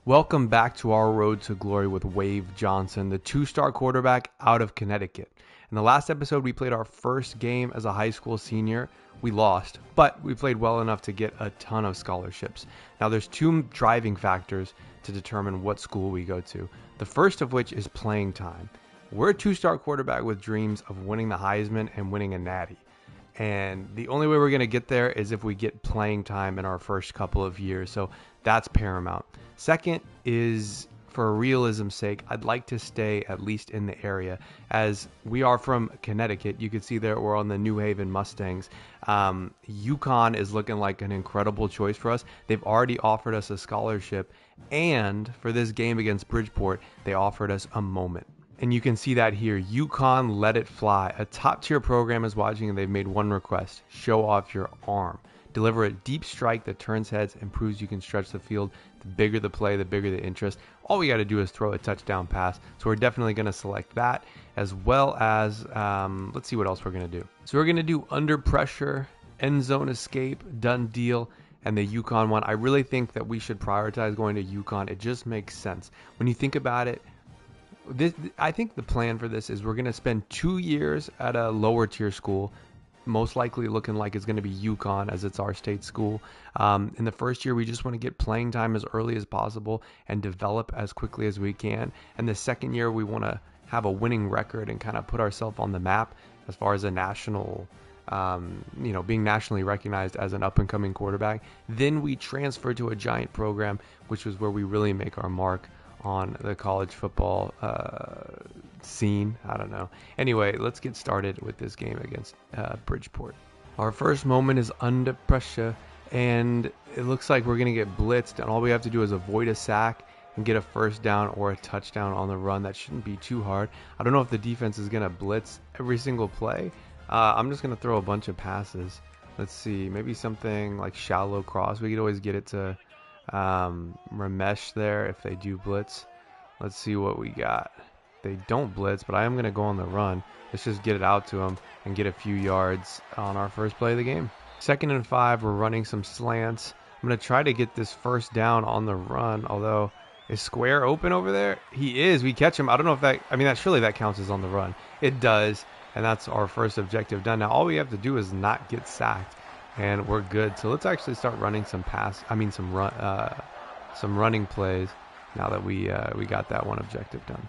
Welcome back to our road to glory with Wave Johnson, the two-star quarterback out of Connecticut. In the last episode, we played our first game as a high school senior. We lost, but we played well enough to get a ton of scholarships. Now, there's two driving factors to determine what school we go to. The first of which is playing time. We're a two-star quarterback with dreams of winning the Heisman and winning a Natty. And the only way we're going to get there is if we get playing time in our first couple of years. So that's paramount. Second is, for realism's sake, I'd like to stay at least in the area. As we are from Connecticut, you can see there we're on the New Haven Mustangs. UConn is looking like an incredible choice for us. They've already offered us a scholarship. And for this game against Bridgeport, they offered us a moment. And you can see that here. UConn let it fly. A top-tier program is watching, and they've made one request. Show off your arm. Deliver a deep strike that turns heads and proves you can stretch the field. The bigger the play, the bigger the interest. All we got to do is throw a touchdown pass. So we're definitely going to select that, as well as, let's see what else we're going to do. So we're going to do under pressure, end zone escape, done deal, and the UConn one. I really think that we should prioritize going to UConn. It just makes sense. When you think about it, I think the plan for this is we're going to spend 2 years at a lower tier school, most likely looking like it's going to be UConn as it's our state school. In the first year, we just want to get playing time as early as possible and develop as quickly as we can. And the second year, we want to have a winning record and kind of put ourselves on the map as far as a national, being nationally recognized as an up-and-coming quarterback. Then we transfer to a giant program, which is where we really make our mark on the college football scene. I don't know. Anyway, let's get started with this game against Bridgeport. Our first moment is under pressure, and it looks like we're going to get blitzed, and all we have to do is avoid a sack and get a first down or a touchdown on the run. That shouldn't be too hard. I don't know if the defense is going to blitz every single play. I'm just going to throw a bunch of passes. Let's see, maybe something like shallow cross. We could always get it to Ramesh there if they do blitz. Let's see what we got. They don't blitz, but I am going to go on the run. Let's just get it out to them and get a few yards on our first play of the game. 2nd and 5, we're running some slants. I'm going to try to get this first down on the run, although is Square open over there? He is. We catch him. I don't know if that counts as on the run. It does, and that's our first objective done. Now all we have to do is not get sacked, and we're good. So let's actually start running some running plays now that we got that one objective done.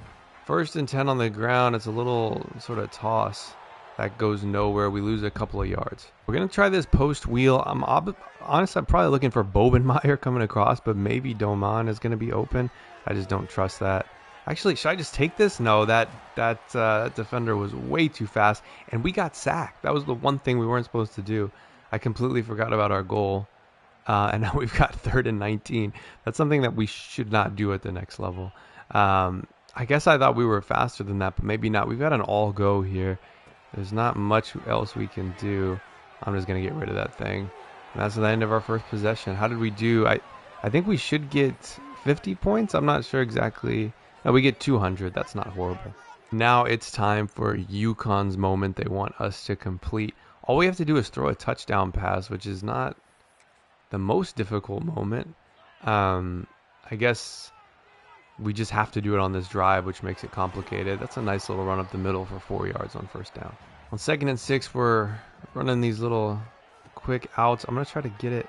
1st and 10 on the ground. It's a little sort of toss that goes nowhere. We lose a couple of yards. We're going to try this post wheel. I'm probably looking for Bobenmeyer coming across, but maybe Doman is going to be open. I just don't trust that. Actually, should I just take this? No, that defender was way too fast, and we got sacked. That was the one thing we weren't supposed to do. I completely forgot about our goal, and now we've got 3rd and 19. That's something that we should not do at the next level. I guess I thought we were faster than that, but maybe not. We've got an all-go here. There's not much else we can do. I'm just going to get rid of that thing. And that's the end of our first possession. How did we do? I think we should get 50 points. I'm not sure exactly. No, we get 200. That's not horrible. Now it's time for UConn's moment they want us to complete. All we have to do is throw a touchdown pass, which is not the most difficult moment. I guess we just have to do it on this drive, which makes it complicated. That's a nice little run up the middle for 4 yards on first down. On 2nd and 6, we're running these little quick outs. I'm going to try to get it.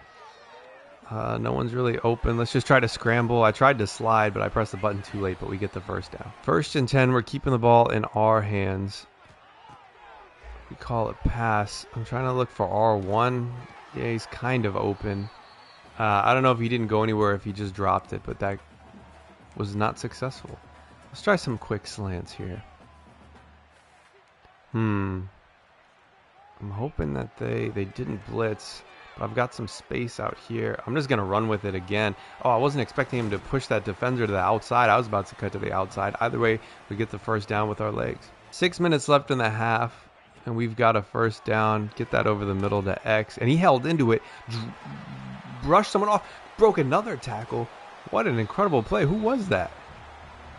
No one's really open. Let's just try to scramble. I tried to slide, but I pressed the button too late, but we get the first down. 1st and 10, we're keeping the ball in our hands. We call it pass. I'm trying to look for R1. Yeah, he's kind of open. I don't know if he didn't go anywhere, if he just dropped it, but that was not successful. Let's try some quick slants here. I'm hoping that they didn't blitz, but I've got some space out here. I'm just going to run with it again. Oh, I wasn't expecting him to push that defender to the outside. I was about to cut to the outside. Either way, we get the first down with our legs. 6 minutes left in the half, and we've got a first down. Get that over the middle to X, and he held into it, brushed someone off, broke another tackle. What an incredible play. Who was that?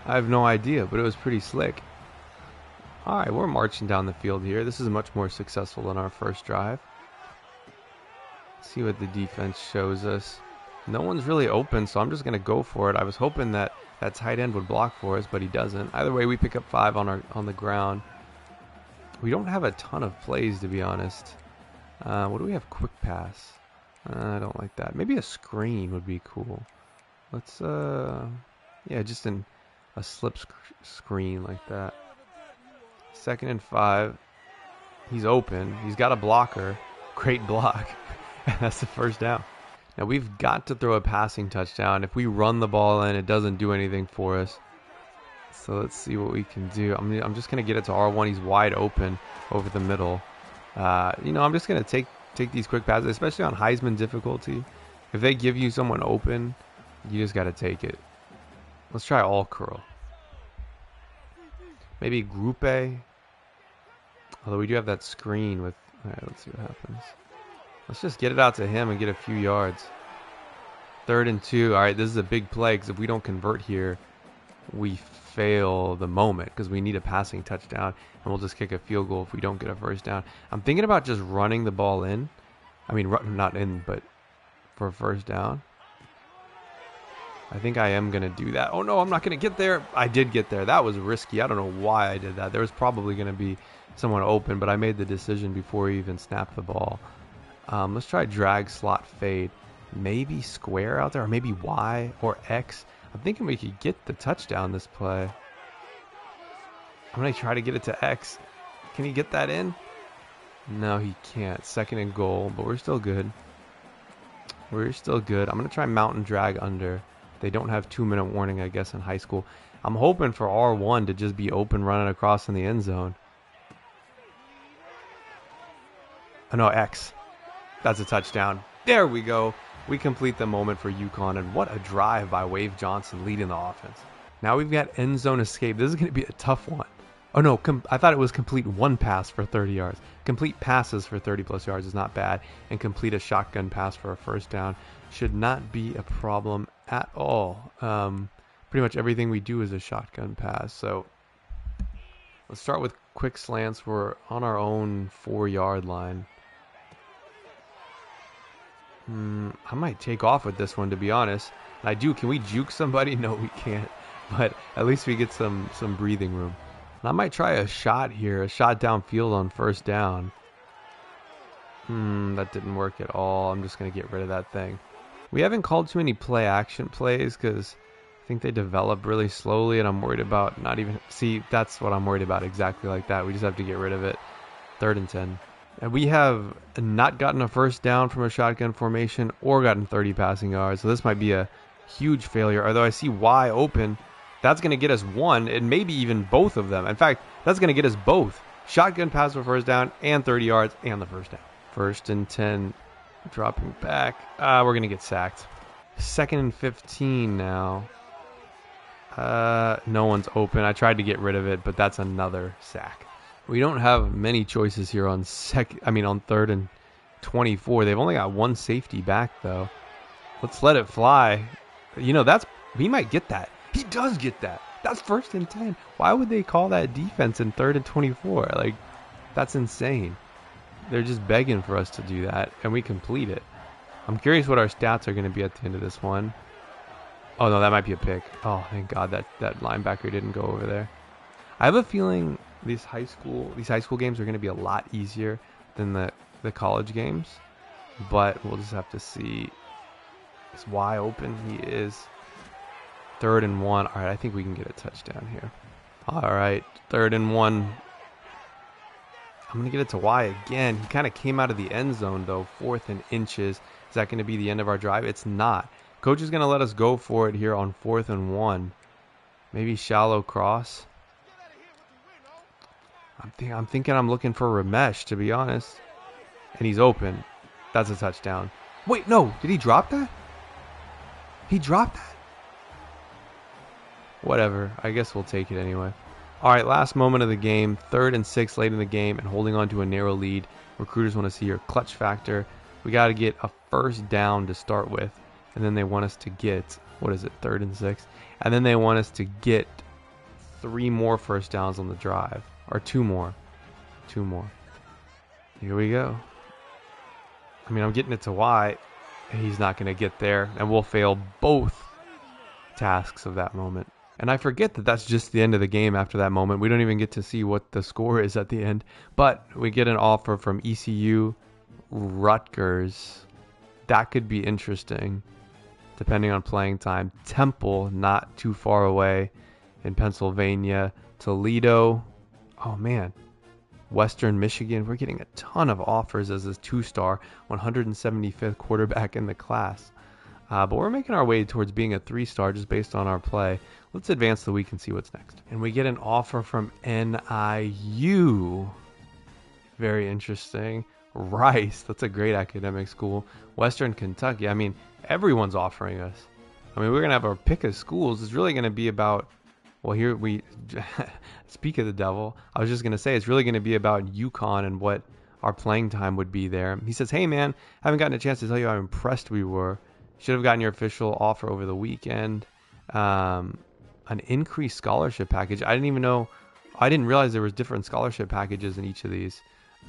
I have no idea, but it was pretty slick. All right, we're marching down the field here. This is much more successful than our first drive. Let's see what the defense shows us. No one's really open, so I'm just going to go for it. I was hoping that that tight end would block for us, but he doesn't. Either way, we pick up 5 on the ground. We don't have a ton of plays, to be honest. What do we have? Quick pass. I don't like that. Maybe a screen would be cool. Let's, yeah, just a slip screen like that. 2nd and 5. He's open. He's got a blocker. Great block. That's the first down. Now we've got to throw a passing touchdown. If we run the ball in, it doesn't do anything for us. So let's see what we can do. I'm just going to get it to R1. He's wide open over the middle. I'm just going to take these quick passes, especially on Heisman difficulty. If they give you someone open, you just got to take it. Let's try all curl. Maybe group A. Although we do have that screen with... All right, let's see what happens. Let's just get it out to him and get a few yards. 3rd and 2. All right, this is a big play because if we don't convert here, we fail the moment because we need a passing touchdown, and we'll just kick a field goal if we don't get a first down. I'm thinking about just running the ball in. I mean, not in, but for a first down. I think I am going to do that. Oh, no, I'm not going to get there. I did get there. That was risky. I don't know why I did that. There was probably going to be someone open, but I made the decision before he even snapped the ball. Let's try drag, slot, fade. Maybe square out there, or maybe Y or X. I'm thinking we could get the touchdown this play. I'm going to try to get it to X. Can he get that in? No, he can't. 2nd and goal, but we're still good. We're still good. I'm going to try mountain drag under. They don't have 2-minute warning, I guess, in high school. I'm hoping for R1 to just be open running across in the end zone. Oh, no, X. That's a touchdown. There we go. We complete the moment for UConn, and what a drive by Wave Johnson leading the offense. Now we've got end zone escape. This is going to be a tough one. Oh, no, I thought it was complete one pass for 30 yards. Complete passes for 30-plus yards is not bad, and complete a shotgun pass for a first down should not be a problem at all. Pretty much everything we do is a shotgun pass, so let's start with quick slants. We're on our own 4-yard line. I might take off with this one, to be honest. And I do. Can we juke somebody? No, we can't. But at least we get some breathing room. And I might try a shot here, a shot downfield on first down. That didn't work at all. I'm just going to get rid of that thing. We haven't called too many play-action plays because I think they develop really slowly, and I'm worried about not even... See, that's what I'm worried about, exactly like that. We just have to get rid of it. 3rd and 10. And we have not gotten a first down from a shotgun formation or gotten 30 passing yards. So this might be a huge failure. Although I see Y open, that's going to get us one and maybe even both of them. In fact, that's going to get us both. Shotgun pass for first down and 30 yards and the first down. 1st and 10, dropping back. We're going to get sacked. 2nd and 15 now. No one's open. I tried to get rid of it, but that's another sack. We don't have many choices here on 3rd and 24. They've only got one safety back, though. Let's let it fly. He might get that. He does get that. That's 1st and 10. Why would they call that defense in 3rd and 24? Like, that's insane. They're just begging for us to do that, and we complete it. I'm curious what our stats are going to be at the end of this one. Oh, no, that might be a pick. Oh, thank God that linebacker didn't go over there. I have a feeling these high school games are going to be a lot easier than the college games, but we'll just have to see. Is Y open? He is. 3rd and 1. All right, I think we can get a touchdown here. All right, 3rd and 1. I'm going to get it to Y again. He kind of came out of the end zone, though. 4th and inches. Is that going to be the end of our drive? It's not. Coach is going to let us go for it here on 4th and 1. Maybe shallow cross. I'm thinking I'm looking for Ramesh, to be honest. And he's open. That's a touchdown. Wait, no. Did he drop that? He dropped that? Whatever. I guess we'll take it anyway. All right, last moment of the game. 3rd and 6 late in the game and holding on to a narrow lead. Recruiters want to see your clutch factor. We got to get a first down to start with. And then they want us to get, 3rd and 6? And then they want us to get 3 more first downs on the drive. Or 2 more. 2 more. Here we go. I'm getting it to Y. He's not going to get there, and we'll fail both tasks of that moment. And I forget that that's just the end of the game after that moment. We don't even get to see what the score is at the end. But we get an offer from ECU, Rutgers. That could be interesting, depending on playing time. Temple, not too far away in Pennsylvania. Toledo. Oh, man. Western Michigan. We're getting a ton of offers as a 2-star, 175th quarterback in the class. But we're making our way towards being a 3-star just based on our play. Let's advance the week and see what's next. And we get an offer from NIU. Very interesting. Rice. That's a great academic school. Western Kentucky. I mean, everyone's offering us. I mean, we're going to have our pick of schools. It's really going to be about, well, here we speak of the devil. I was just going to say it's really going to be about UConn and what our playing time would be there. He says, hey, man, I haven't gotten a chance to tell you how impressed we were. Should have gotten your official offer over the weekend. An increased scholarship package. I didn't realize there was different scholarship packages in each of these.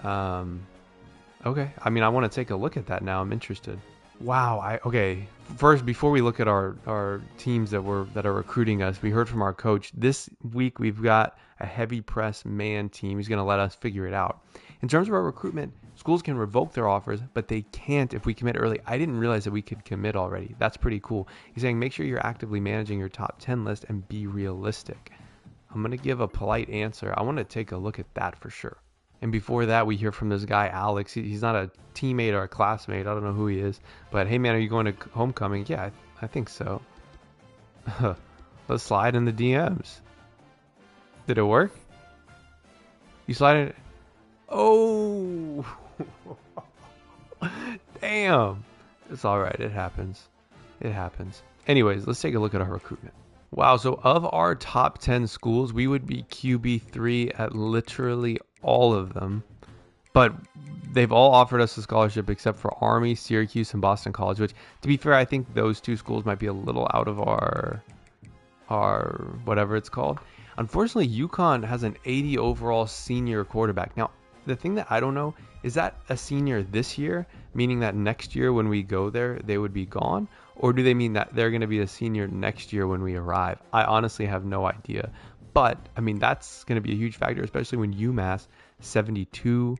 Okay. I mean, I want to take a look at that now. I'm interested. Wow. Okay. First, before we look at our teams that are recruiting us, we heard from our coach. This week we've got a heavy press man team. He's going to let us figure it out. In terms of our recruitment, schools can revoke their offers, but they can't if we commit early. I didn't realize that we could commit already. That's pretty cool. He's saying make sure you're actively managing your top 10 list and be realistic. I'm going to give a polite answer. I want to take a look at that for sure. And before that, we hear from this guy, Alex. He's not a teammate or a classmate. I don't know who he is. But, hey, man, are you going to homecoming? Yeah, I think so. Let's slide in the DMs. Did it work? You slide in? Oh! Damn. It's all right. It happens. It happens. Anyways, let's take a look at our recruitment. Wow, so of our top 10 schools, we would be QB3 at literally all of them. But they've all offered us a scholarship except for Army, Syracuse, and Boston College, which, to be fair, I think those two schools might be a little out of our whatever it's called. Unfortunately, UConn has an 80 overall senior quarterback. Now, the thing that I don't know, is that a senior this year, meaning that next year when we go there, they would be gone? Or do they mean that they're going to be a senior next year when we arrive? I honestly have no idea. But, I mean, that's going to be a huge factor, especially when UMass 72,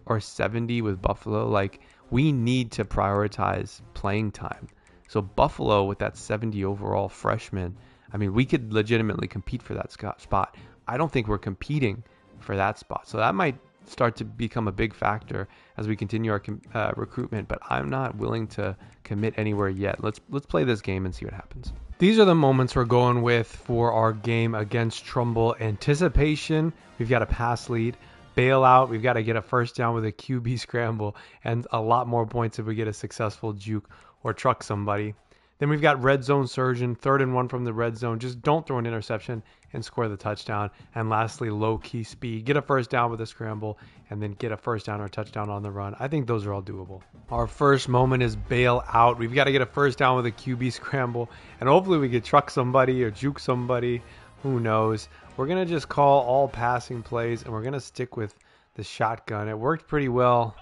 or 70 with Buffalo. We need to prioritize playing time. So Buffalo with that 70 overall freshman, I mean, we could legitimately compete for that spot. I don't think we're competing for that spot. So that might start to become a big factor as we continue our recruitment, but I'm not willing to commit anywhere yet. Let's play this game and see what happens. These are the moments we're going with for our game against Trumbull. Anticipation, we've got a pass lead. Bailout, we've got to get a first down with a QB scramble, and a lot more points if we get a successful juke or truck somebody. Then we've got red zone surgeon, 3rd and 1 from the red zone. Just don't throw an interception and score the touchdown. And lastly, low-key speed. Get a first down with a scramble and then get a first down or a touchdown on the run. I think those are all doable. Our first moment is bail out. We've got to get a first down with a QB scramble. And hopefully we could truck somebody or juke somebody. Who knows? We're going to just call all passing plays, and we're going to stick with the shotgun. It worked pretty well,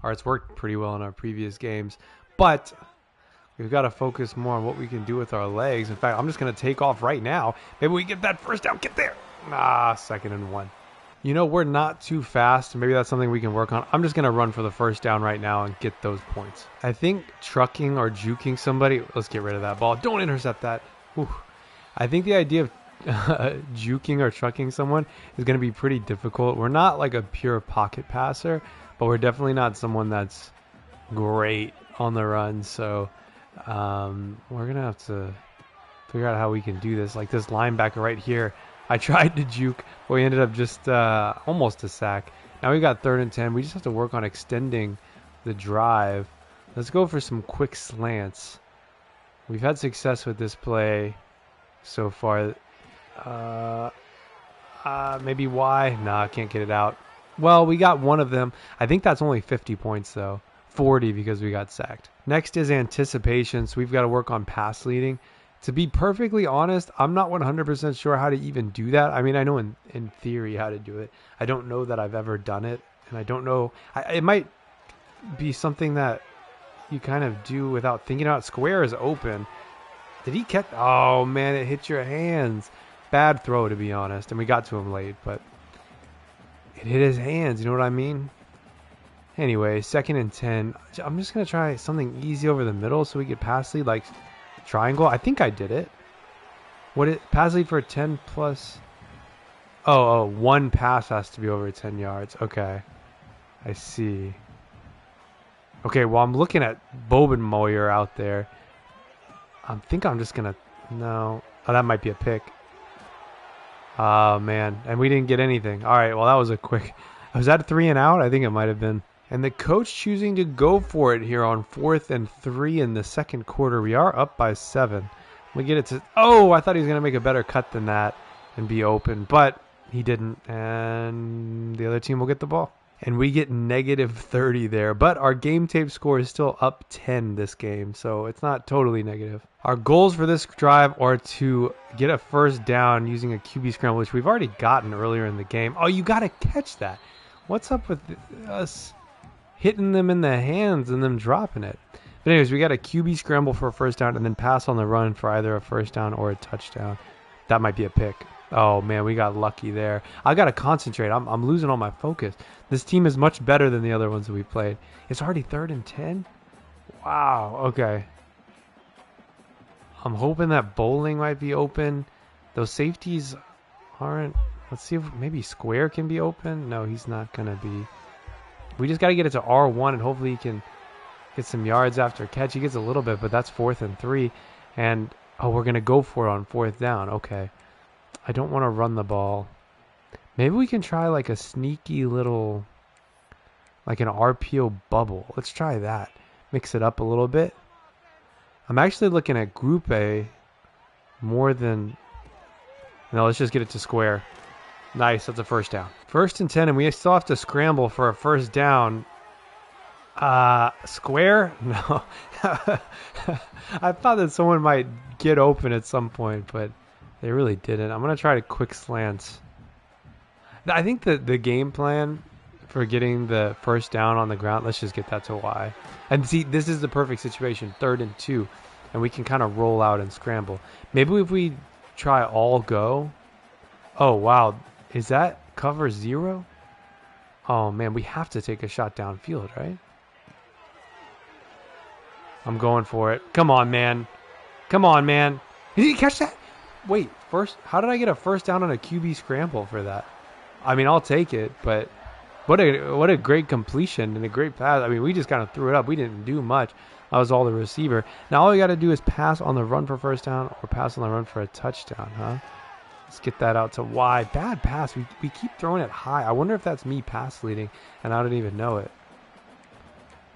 or it's worked pretty well in our previous games. But we've got to focus more on what we can do with our legs. In fact, I'm just going to take off right now. Maybe we get that first down. Get there. 2nd and 1. You know, we're not too fast. Maybe that's something we can work on. I'm just going to run for the first down right now and get those points. I think trucking or juking somebody. Let's get rid of that ball. Don't intercept that. Whew. I think the idea of juking or trucking someone is going to be pretty difficult. We're not like a pure pocket passer, but we're definitely not someone that's great on the run. So we're going to have to figure out how we can do this. Like this linebacker right here, I tried to juke, but we ended up just almost a sack. Now we got 3rd and 10. We just have to work on extending the drive. Let's go for some quick slants. We've had success with this play so far. Maybe why? Nah, I can't get it out. Well, we got one of them. I think that's only 50 points though. 40 because we got sacked. Next is anticipation. So we've got to work on pass leading. To be perfectly honest, I'm not 100% sure how to even do that. I mean, I know in theory how to do it. I don't know that I've ever done it. And I don't know. It might be something that you kind of do without thinking about. Square is open. Did he catch? Oh, man, it hit your hands. Bad throw, to be honest. And we got to him late, but it hit his hands. You know what I mean? Anyway, 2nd and 10. I'm just going to try something easy over the middle so we get pass lead, like triangle. I think I did it. Pass lead for 10 plus. Oh, one pass has to be over 10 yards. Okay. I see. Okay, well, I'm looking at Bobenmoyer out there. I think I'm just going to... No. Oh, that might be a pick. Oh, man. And we didn't get anything. All right, well, that was a quick... Was that 3 and out? I think it might have been. And the coach choosing to go for it here on 4th and 3 in the second quarter. We are up by 7. We get it to... Oh, I thought he was going to make a better cut than that and be open. But he didn't. And the other team will get the ball. And we get negative 30 there. But our game tape score is still up 10 this game. So it's not totally negative. Our goals for this drive are to get a first down using a QB scramble, which we've already gotten earlier in the game. Oh, you got to catch that. What's up with us hitting them in the hands and them dropping it? But anyways, we got a QB scramble for a first down and then pass on the run for either a first down or a touchdown. That might be a pick. Oh, man, we got lucky there. I got to concentrate. I'm losing all my focus. This team is much better than the other ones that we played. It's already 3rd and 10? Wow, okay. I'm hoping that bowling might be open. Those safeties aren't. Let's see if maybe Square can be open. No, he's not going to be. We just got to get it to R1 and hopefully he can get some yards after catch. He gets a little bit, but that's 4th and 3. And, oh, we're going to go for it on 4th down. Okay. I don't want to run the ball. Maybe we can try like a sneaky little, like an RPO bubble. Let's try that. Mix it up a little bit. I'm actually looking at Group A more than... No, let's just get it to Square. Nice, that's a first down. 1st and 10, and we still have to scramble for a first down. Square? No. I thought that someone might get open at some point, but they really didn't. I'm going to try to quick slants. I think that the game plan for getting the first down on the ground, let's just get that to Y. And see, this is the perfect situation, 3rd and 2, and we can kind of roll out and scramble. Maybe if we try all go. Oh, wow. Is that cover 0? Oh, man, we have to take a shot downfield, right? I'm going for it. Come on, man. Come on, man. Did he catch that? Wait, how did I get a first down on a QB scramble for that? I mean, I'll take it, but what a great completion and a great pass. I mean, we just kind of threw it up. We didn't do much. I was all the receiver. Now all we got to do is pass on the run for first down or pass on the run for a touchdown, huh? Let's get that out to Y. Bad pass. We keep throwing it high. I wonder if that's me pass leading, and I don't even know it.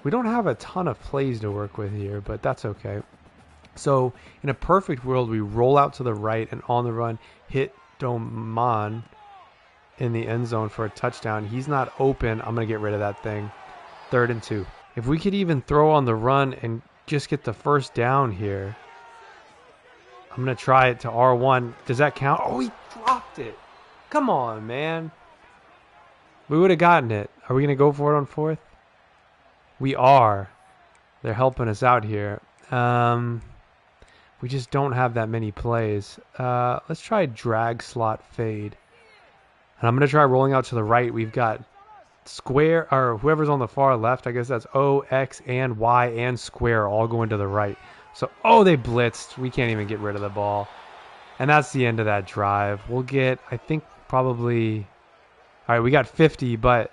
We don't have a ton of plays to work with here, but that's okay. So in a perfect world, we roll out to the right and on the run, hit Doman in the end zone for a touchdown. He's not open. I'm going to get rid of that thing. 3rd and 2. If we could even throw on the run and just get the first down here. I'm going to try it to R1. Does that count? Oh, he dropped it. Come on, man. We would have gotten it. Are we going to go for it on 4th? We are. They're helping us out here. We just don't have that many plays. Let's try drag slot fade. And I'm going to try rolling out to the right. We've got Square, or whoever's on the far left. I guess that's O, X, and Y, and Square all going to the right. So, oh, they blitzed. We can't even get rid of the ball. And that's the end of that drive. We'll get, I think, probably... All right, we got 50, but...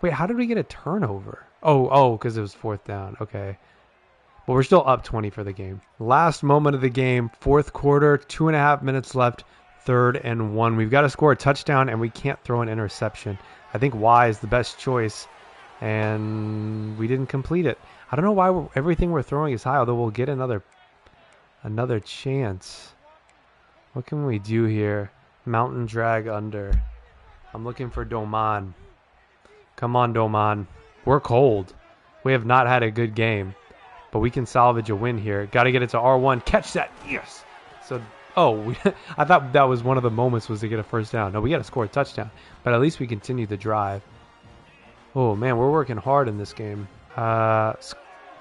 Wait, how did we get a turnover? Oh, because it was 4th down. Okay. But we're still up 20 for the game. Last moment of the game, 4th quarter, 2.5 minutes left, 3rd and 1. We've got to score a touchdown, and we can't throw an interception. I think Y is the best choice, and we didn't complete it. I don't know why everything we're throwing is high, although we'll get another chance. What can we do here? Mountain drag under. I'm looking for Doman. Come on, Doman. We're cold. We have not had a good game, but we can salvage a win here. Got to get it to R1. Catch that. Yes. So, I thought that was one of the moments was to get a first down. No, we got to score a touchdown, but at least we continue the drive. Oh, man, we're working hard in this game.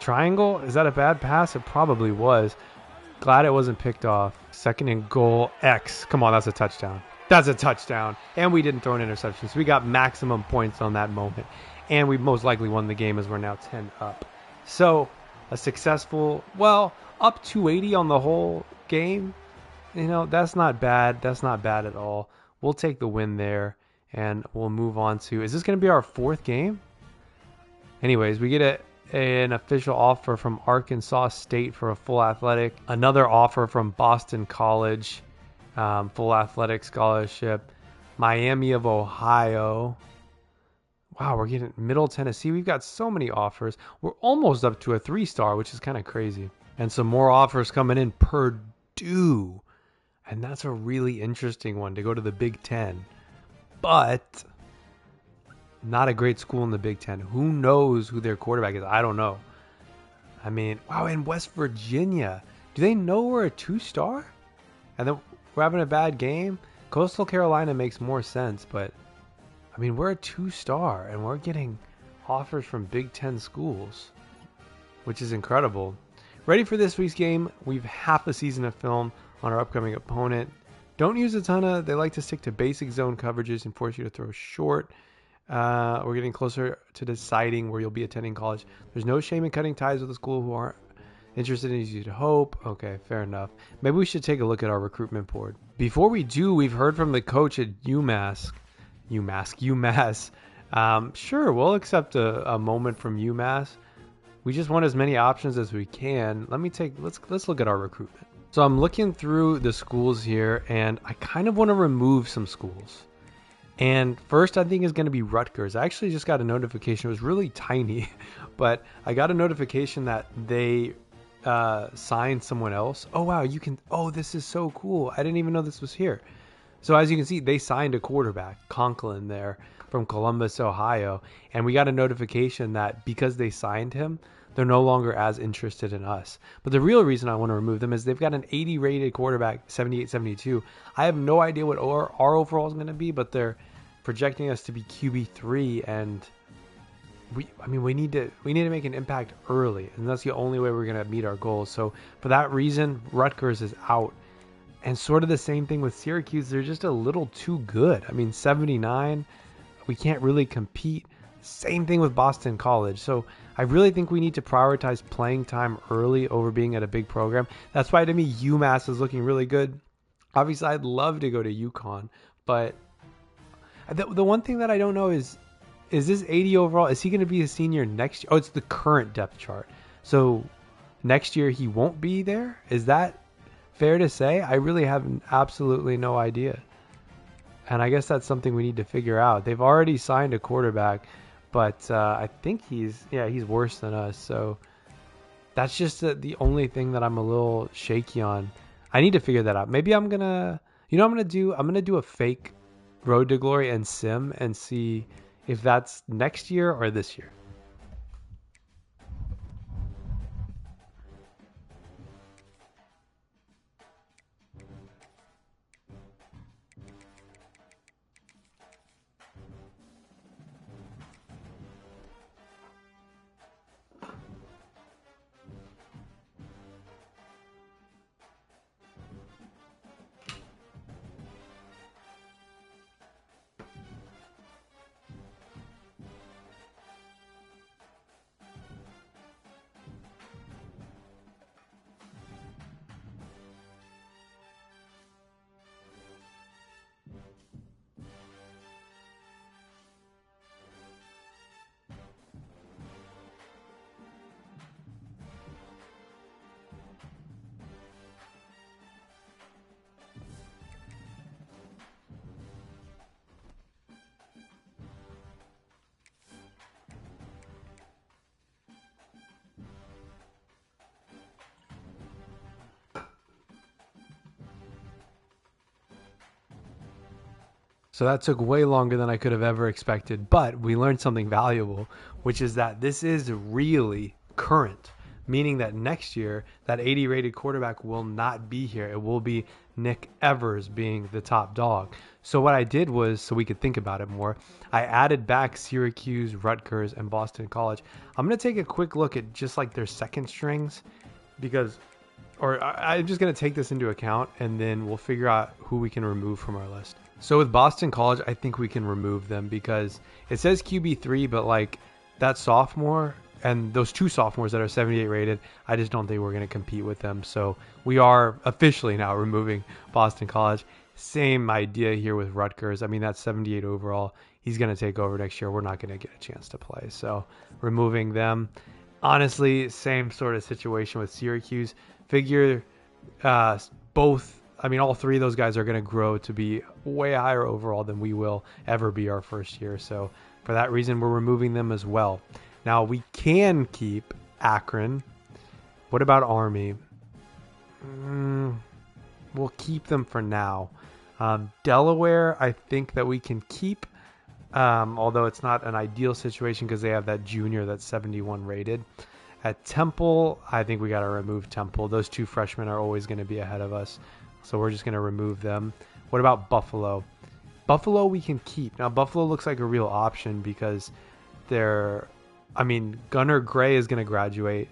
Triangle? Is that a bad pass? It probably was. Glad it wasn't picked off. Second and goal. X. Come on, that's a touchdown. That's a touchdown. And we didn't throw an interception. So we got maximum points on that moment. And we most likely won the game as we're now 10 up. So a successful, well, up 280 on the whole game. You know, that's not bad. That's not bad at all. We'll take the win there. And we'll move on to, is this going to be our fourth game? Anyways, we get an official offer from Arkansas State for a full athletic. Another offer from Boston College, full athletic scholarship. Miami of Ohio. Wow, we're getting Middle Tennessee. We've got so many offers. We're almost up to a 3-star, which is kind of crazy. And some more offers coming in. Purdue. And that's a really interesting one to go to the Big Ten. But not a great school in the Big Ten. Who knows who their quarterback is? I don't know. I mean, wow, in West Virginia. Do they know we're a 2-star? And then we're having a bad game? Coastal Carolina makes more sense, but I mean, we're a 2-star and we're getting offers from Big Ten schools, which is incredible. Ready for this week's game? We've half a season of film on our upcoming opponent. Don't use a ton of, they like to stick to basic zone coverages and force you to throw short. We're getting closer to deciding where you'll be attending college. There's no shame in cutting ties with a school who aren't interested in you'd hope. Okay, fair enough. Maybe we should take a look at our recruitment board. Before we do, we've heard from the coach at UMass. Sure, we'll accept a moment from UMass. We just want as many options as we can. Let's look at our recruitment. So I'm looking through the schools here, and I kind of want to remove some schools. And first, I think is going to be Rutgers. I actually just got a notification. It was really tiny, but I got a notification that they signed someone else. Oh, wow. This is so cool. I didn't even know this was here. So as you can see, they signed a quarterback, Conklin there from Columbus, Ohio. And we got a notification that because they signed him, they're no longer as interested in us. But the real reason I want to remove them is they've got an 80 rated quarterback, 78-72. I have no idea what our overall is going to be, but they're projecting us to be QB3, and we need to make an impact early, and that's the only way we're going to meet our goals. So for that reason, Rutgers is out. And sort of the same thing with Syracuse. They're just a little too good. I mean, 79, we can't really compete. Same thing with Boston College. So I really think we need to prioritize playing time early over being at a big program. That's why to me UMass is looking really good. Obviously, I'd love to go to UConn, but the one thing that I don't know is this 80 overall, is he going to be a senior next year? Oh, it's the current depth chart. So next year he won't be there? Is that fair to say? I really have absolutely no idea. And I guess that's something we need to figure out. They've already signed a quarterback, but I think he's worse than us. So that's just the only thing that I'm a little shaky on. I need to figure that out. Maybe I'm gonna do a fake Road to Glory and sim and see if that's next year or this year. So that took way longer than I could have ever expected, but we learned something valuable, which is that this is really current, meaning that next year, that 80 rated quarterback will not be here. It will be Nick Evers being the top dog. So what I did was, so we could think about it more, I added back Syracuse, Rutgers, and Boston College. I'm going to take a quick look at just like their second strings because, or I'm just going to take this into account and then we'll figure out who we can remove from our list. So with Boston College, I think we can remove them because it says QB3, but like that sophomore and those two sophomores that are 78 rated, I just don't think we're going to compete with them. So we are officially now removing Boston College. Same idea here with Rutgers. I mean, that's 78 overall. He's going to take over next year. We're not going to get a chance to play. So removing them. Honestly, same sort of situation with Syracuse. Figure all three of those guys are going to grow to be way higher overall than we will ever be our first year. So for that reason, we're removing them as well. Now, we can keep Akron. What about Army? We'll keep them for now. Delaware, I think that we can keep, although it's not an ideal situation because they have that junior that's 71 rated. At Temple, I think we got to remove Temple. Those two freshmen are always going to be ahead of us, so we're just going to remove them. What about Buffalo? Buffalo we can keep. Now, Buffalo looks like a real option because Gunnar Gray is going to graduate.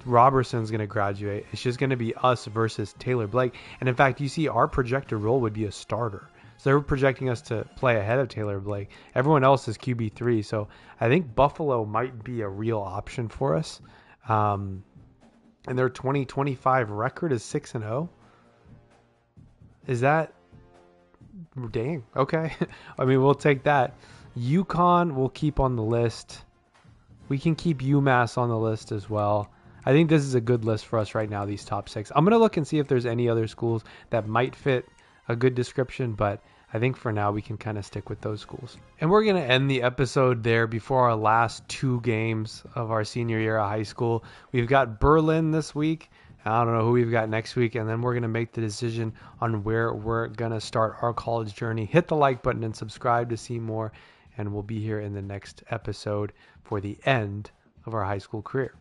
Robertson's going to graduate. It's just going to be us versus Taylor Blake. And in fact, you see our projected role would be a starter. So they're projecting us to play ahead of Taylor Blake. Everyone else is QB3. So I think Buffalo might be a real option for us. And their 2025 record is 6-0. Is that... Dang. Okay. We'll take that. UConn we'll keep on the list. We can keep UMass on the list as well. I think this is a good list for us right now, these top 6. I'm going to look and see if there's any other schools that might fit a good description, but I think for now we can kind of stick with those schools. And we're going to end the episode there before our last 2 games of our senior year of high school. We've got Berlin this week. I don't know who we've got next week, and then we're going to make the decision on where we're going to start our college journey. Hit the like button and subscribe to see more, and we'll be here in the next episode for the end of our high school career.